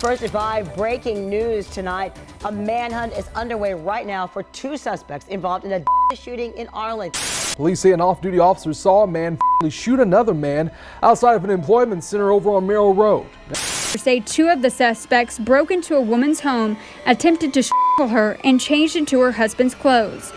First at 5, breaking news tonight. A manhunt is underway right now for 2 suspects involved in a shooting in Arlington. Police say an off-duty officer saw a man shoot another man outside of an employment center over on Merrill Road. Say 2 of the suspects broke into a woman's home, attempted to strangle her, and changed into her husband's clothes.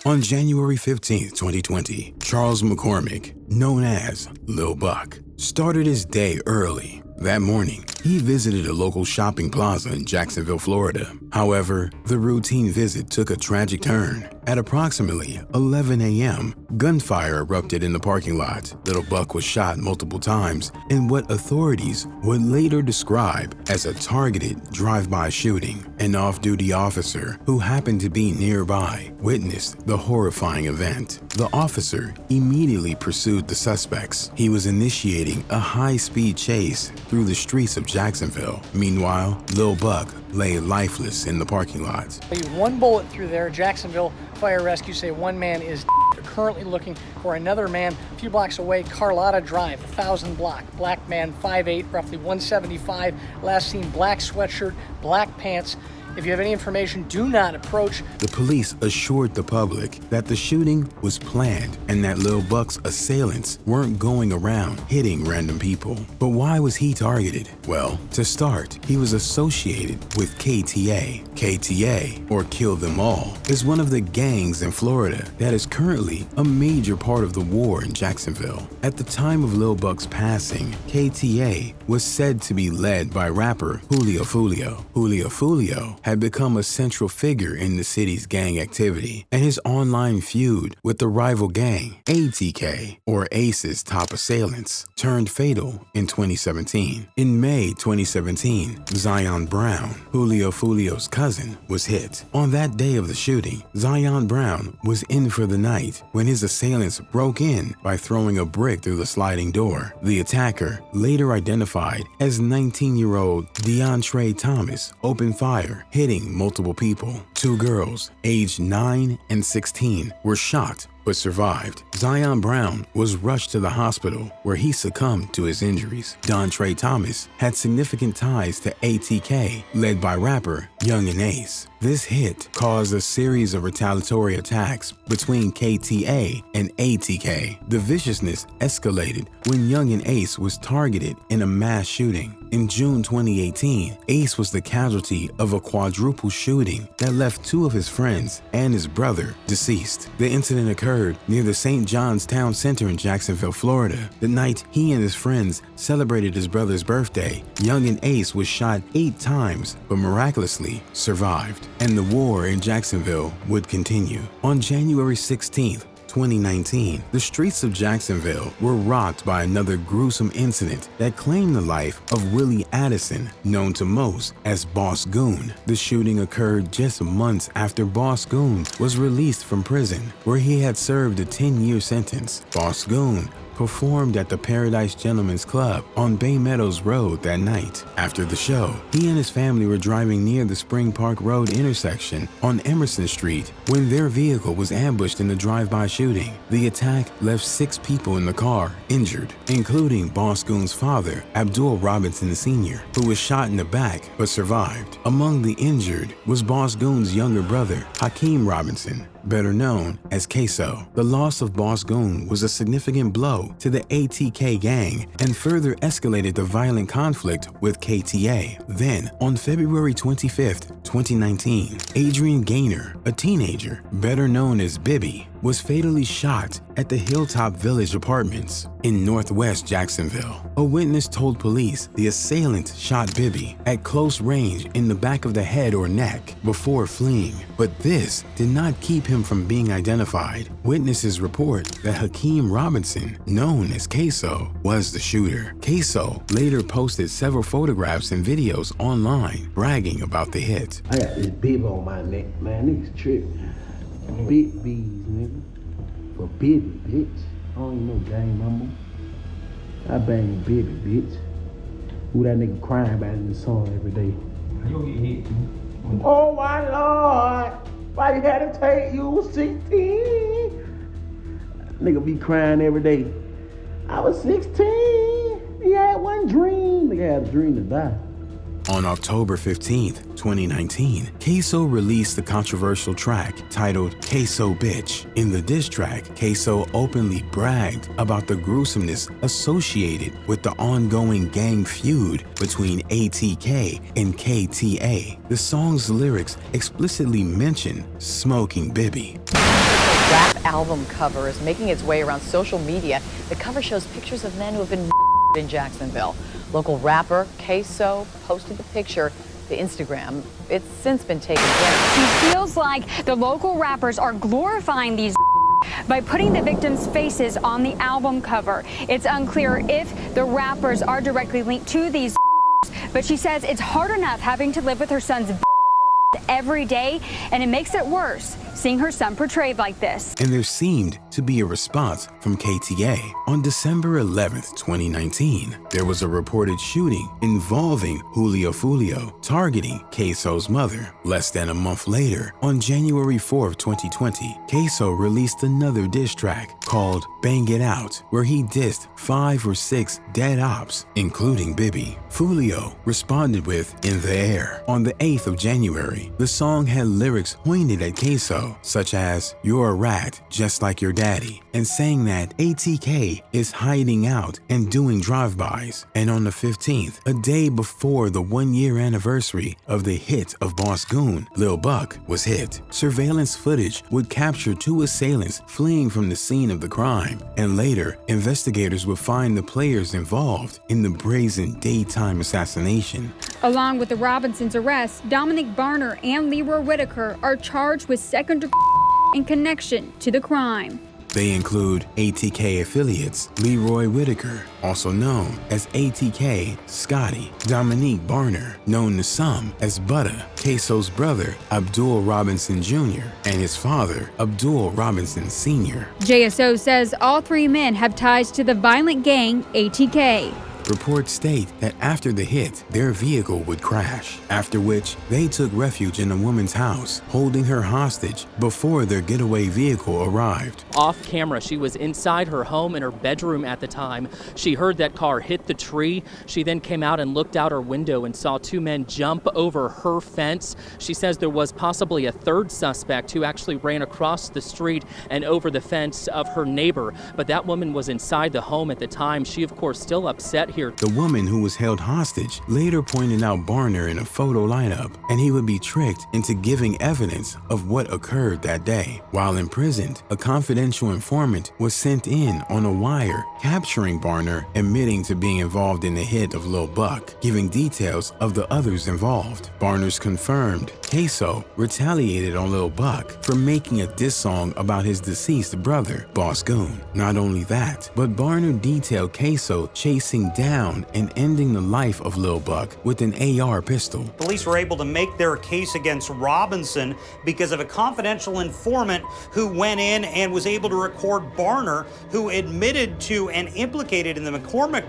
On January 15, 2020, Charles McCormick, known as Lil Buck, started his day early. That morning, he visited a local shopping plaza in Jacksonville, Florida. However, the routine visit took a tragic turn. At approximately 11 a.m., gunfire erupted in the parking lot. Lil Buck was shot multiple times in what authorities would later describe as a targeted drive-by shooting. An off-duty officer who happened to be nearby witnessed the horrifying event. The officer immediately pursued the suspects. He was initiating a high-speed chase through the streets of Jacksonville. Meanwhile, Lil Buck lay lifeless in the parking lot. 1 bullet through there. Jacksonville Fire Rescue say 1 man is currently looking for another man a few blocks away, Carlotta Drive, 1000 block. Black man, 5'8", roughly 175. Last seen black sweatshirt, black pants. If you have any information, do not approach. The police assured the public that the shooting was planned and that Lil Buck's assailants weren't going around hitting random people. But why was he targeted? Well, to start, he was associated with KTA. KTA, or Kill Them All, is one of the gangs in Florida that is currently a major part of the war in Jacksonville. At the time of Lil Buck's passing, KTA was said to be led by rapper Julio Fulio. Julio Fulio had become a central figure in the city's gang activity, and his online feud with the rival gang, ATK, or Ace's top assailants, turned fatal in 2017. In May 2017, Zion Brown, Julio Fulio's cousin, was hit. On that day of the shooting, Zion Brown was in for the night when his assailants broke in by throwing a brick through the sliding door. The attacker, later identified as 19-year-old DeAndre Thomas, opened fire, hitting multiple people. 2 girls, aged 9 and 16, were shot but survived. Zion Brown was rushed to the hospital where he succumbed to his injuries. DeAndre Thomas had significant ties to ATK, led by rapper Young and Ace. This hit caused a series of retaliatory attacks between KTA and ATK. The viciousness escalated when Young and Ace was targeted in a mass shooting. In June 2018, Ace was the casualty of a quadruple shooting that left 2 of his friends and his brother deceased. The incident occurred near the St. John's Town Center in Jacksonville, Florida. The night he and his friends celebrated his brother's birthday, Young and Ace was shot 8 times but miraculously survived, and the war in Jacksonville would continue. On January 16th, 2019, the streets of Jacksonville were rocked by another gruesome incident that claimed the life of Willie Addison, known to most as Boss Goon. The shooting occurred just months after Boss Goon was released from prison, where he had served a 10-year sentence. Boss Goon performed at the Paradise Gentlemen's Club on Bay Meadows Road that night. After the show, he and his family were driving near the Spring Park Road intersection on Emerson Street when their vehicle was ambushed in a drive-by shooting. The attack left 6 people in the car injured, including Boss Goon's father, Abdul Robinson Sr., who was shot in the back but survived. Among the injured was Boss Goon's younger brother, Hakeem Robinson, better known as Queso. The loss of Boss Goon was a significant blow to the ATK gang and further escalated the violent conflict with KTA. Then, on February 25th, 2019, Adrian Gaynor, a teenager, better known as Bibby, was fatally shot at the Hilltop Village Apartments in northwest Jacksonville. A witness told police the assailant shot Bibby at close range in the back of the head or neck before fleeing, but this did not keep him from being identified. Witnesses report that Hakeem Robinson, known as Queso, was the shooter. Queso later posted several photographs and videos online bragging about the hit. I got this bib on my neck, man. Niggas tripping. Big B's, nigga. For Bibby, bitch. I don't even know gang mama. I bang Bibby, bitch. Who that nigga crying about in the song every day? You get hit. Oh my Lord, why you had to take you 16? Nigga be crying every day. I was 16. He had one dream. Nigga had a dream to die. On October 15th, 2019, Queso released the controversial track titled Queso Bitch. In the diss track, Queso openly bragged about the gruesomeness associated with the ongoing gang feud between ATK and KTA. The song's lyrics explicitly mention smoking Bibby. The rap album cover is making its way around social media. The cover shows pictures of men who have been in Jacksonville. Local rapper Queso posted the picture to Instagram. It's since been taken down. She feels like the local rappers are glorifying these by putting the victims' faces on the album cover. It's unclear if the rappers are directly linked to these, but she says it's hard enough having to live with her son's every day, and it makes it worse seeing her son portrayed like this. And there seemed to be a response from KTA. On December 11th, 2019, there was a reported shooting involving Julio Fulio targeting Queso's mother. Less than a month later, on January 4th, 2020, Queso released another diss track called Bang It Out, where he dissed 5 or 6 dead ops, including Bibby. Fulio responded with In the Air. On the 8th of January, the song had lyrics pointed at Queso, such as, "You're a rat, just like your daddy," and saying that ATK is hiding out and doing drive-bys. And on the 15th, a day before the 1-year anniversary of the hit of Boss Goon, Lil Buck was hit. Surveillance footage would capture 2 assailants fleeing from the scene of the crime, and later, investigators would find the players involved in the brazen daytime assassination. Along with the Robinsons' arrest, Dominic Barner and Leroy Whitaker are charged with second-degree in connection to the crime. They include ATK affiliates Leroy Whitaker, also known as ATK Scotty, Dominique Barner, known to some as Butta, Queso's brother Abdul Robinson Jr., and his father Abdul Robinson Sr. JSO says all 3 men have ties to the violent gang ATK. Reports state that after the hit, their vehicle would crash, after which they took refuge in a woman's house, holding her hostage before their getaway vehicle arrived. Off camera, she was inside her home in her bedroom at the time. She heard that car hit the tree. She then came out and looked out her window and saw 2 men jump over her fence. She says there was possibly a 3rd suspect who actually ran across the street and over the fence of her neighbor, but that woman was inside the home at the time. She, of course, still upset here. The woman who was held hostage later pointed out Barner in a photo lineup, and he would be tricked into giving evidence of what occurred that day. While imprisoned, a confidential informant was sent in on a wire capturing Barner admitting to being involved in the hit of Lil Buck, giving details of the others involved. Barner's confirmed Queso retaliated on Lil Buck for making a diss song about his deceased brother, Boss Goon. Not only that, but Barner detailed Queso chasing down and ending the life of Lil Buck with an AR pistol. Police were able to make their case against Robinson because of a confidential informant who went in and was able to record Barner, who admitted to and implicated in the McCormick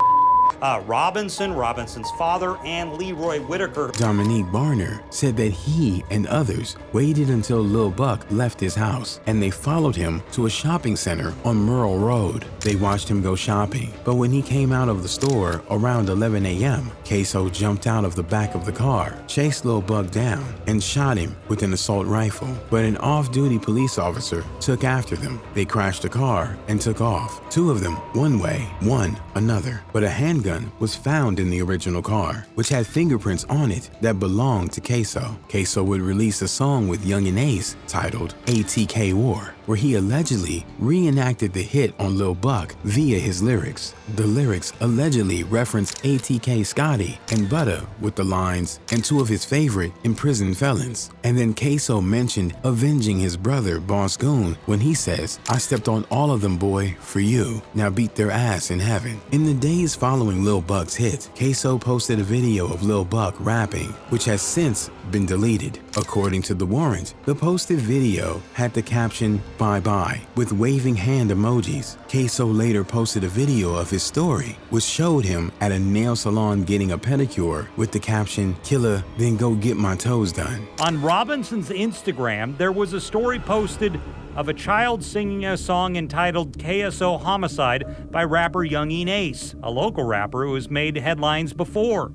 Robinson's father, and Leroy Whitaker. Dominique Barner said that he and others waited until Lil Buck left his house, and they followed him to a shopping center on Merle Road. They watched him go shopping, but when he came out of the store around 11 a.m., Queso jumped out of the back of the car, chased Lil Buck down, and shot him with an assault rifle. But an off-duty police officer took after them. They crashed the car and took off. 2 of them one way, one another. But a handgun was found in the original car, which had fingerprints on it that belonged to Queso. Queso would release a song with Young and Ace titled ATK War, where he allegedly reenacted the hit on Lil Buck via his lyrics. The lyrics allegedly reference ATK Scotty and Butta with the lines, and 2 of his favorite imprisoned felons. And then Queso mentioned avenging his brother Boss Goon when he says, "I stepped on all of them, boy, for you. Now beat their ass in heaven." In the days following Lil Buck's hit, Queso posted a video of Lil Buck rapping, which has since been deleted. According to the warrant, the posted video had the caption, bye-bye with waving hand emojis. Queso later posted a video of his story, which showed him at a nail salon getting a pedicure with the caption, "Killer, then go get my toes done." On Robinson's Instagram, there was a story posted of a child singing a song entitled KSO Homicide by rapper Youngin Ace, a local rapper who has made headlines before.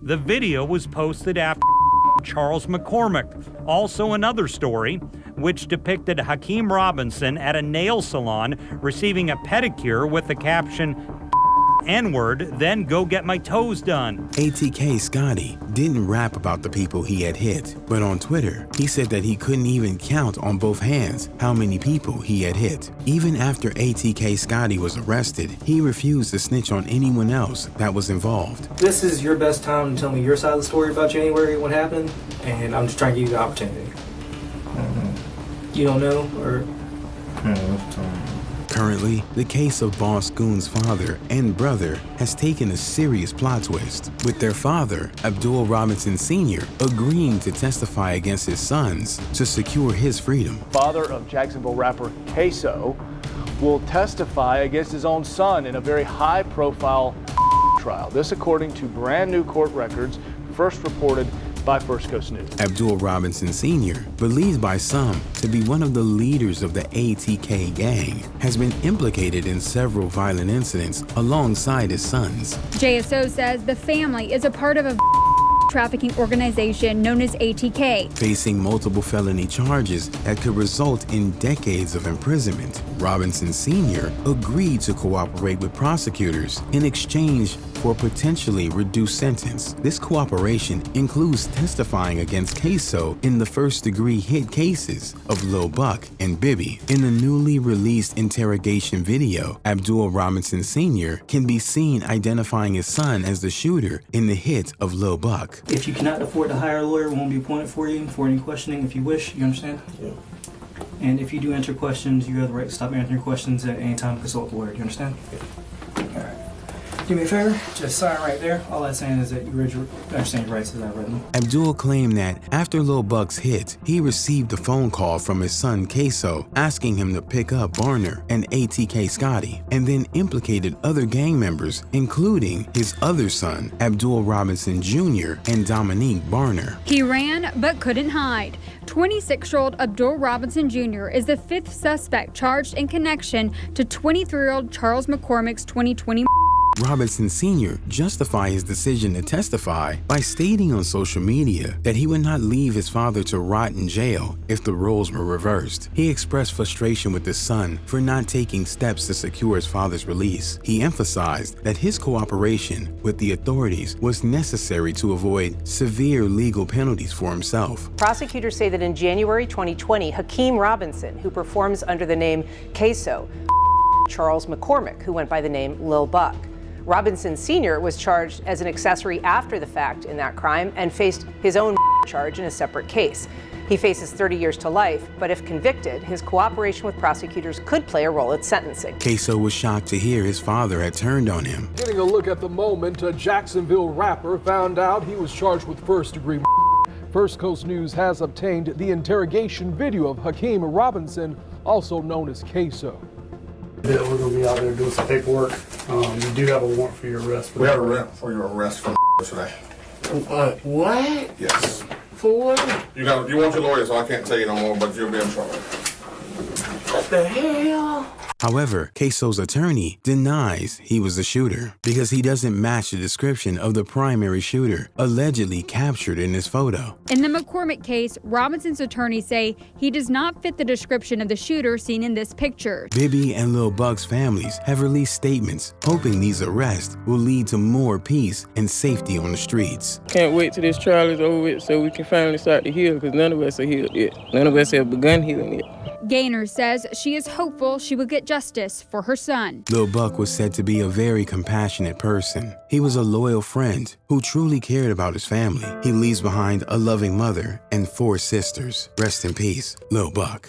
The video was posted after Charles McCormick, also another story, which depicted Hakeem Robinson at a nail salon receiving a pedicure with the caption, N-word, then go get my toes done. ATK Scotty didn't rap about the people he had hit, but on Twitter, he said that he couldn't even count on both hands how many people he had hit. Even after ATK Scotty was arrested, he refused to snitch on anyone else that was involved. This is your best time to tell me your side of the story about January, what happened, and I'm just trying to give you the opportunity. You don't know, or? Currently, the case of Boss Goon's father and brother has taken a serious plot twist, with their father, Abdul Robinson Sr., agreeing to testify against his sons to secure his freedom. Father of Jacksonville rapper Queso will testify against his own son in a very high-profile trial. This according to brand new court records first reported by First Coast News. Abdul Robinson Sr., believed by some to be one of the leaders of the ATK gang, has been implicated in several violent incidents alongside his sons. JSO says the family is a part of a trafficking organization known as ATK. Facing multiple felony charges that could result in decades of imprisonment, Robinson Sr. agreed to cooperate with prosecutors in exchange for a potentially reduced sentence. This cooperation includes testifying against Queso in the first-degree hit cases of Lil Buck and Bibby. In the newly released interrogation video, Abdul Robinson Sr. can be seen identifying his son as the shooter in the hit of Lil Buck. If you cannot afford to hire a lawyer, we won't be appointed for you for any questioning if you wish, you understand? Yeah. And if you do answer questions, you have the right to stop answering questions at any time and consult a lawyer, do you understand? Yeah. All right. Do me a favor, just sign right there. All that's saying is that you understand your rights as I read them. Abdul claimed that after Lil Buck's hit, he received a phone call from his son Queso asking him to pick up Barner and ATK Scotty, and then implicated other gang members, including his other son, Abdul Robinson Jr. and Dominique Barner. He ran but couldn't hide. 26-year-old Abdul Robinson Jr. is the fifth suspect charged in connection to 23-year-old Charles McCormick's 2020 Robinson Sr. justified his decision to testify by stating on social media that he would not leave his father to rot in jail if the roles were reversed. He expressed frustration with his son for not taking steps to secure his father's release. He emphasized that his cooperation with the authorities was necessary to avoid severe legal penalties for himself. Prosecutors say that in January 2020, Hakeem Robinson, who performs under the name Queso, Charles McCormick, who went by the name Lil Buck. Robinson Sr. was charged as an accessory after the fact in that crime and faced his own charge in a separate case. He faces 30 years to life, but if convicted, his cooperation with prosecutors could play a role at sentencing. Queso was shocked to hear his father had turned on him. Getting a look at the moment a Jacksonville rapper found out he was charged with first-degree. First Coast News has obtained the interrogation video of Hakeem Robinson, also known as Queso. We're going to be out there doing some paperwork. You do have a warrant for your arrest. We have a warrant for your arrest for today. What? Yes. For what? You want your lawyer, so I can't tell you no more, but you'll be in trouble. What the hell? However, Queso's attorney denies he was the shooter because he doesn't match the description of the primary shooter allegedly captured in this photo. In the McCormick case, Robinson's attorneys say he does not fit the description of the shooter seen in this picture. Bibby and Lil Buck's families have released statements hoping these arrests will lead to more peace and safety on the streets. Can't wait till this trial is over with so we can finally start to heal, because none of us are healed yet. None of us have begun healing yet. Gaynor says she is hopeful she will get justice for her son. Lil Buck was said to be a very compassionate person. He was a loyal friend who truly cared about his family. He leaves behind a loving mother and 4 sisters. Rest in peace, Lil Buck.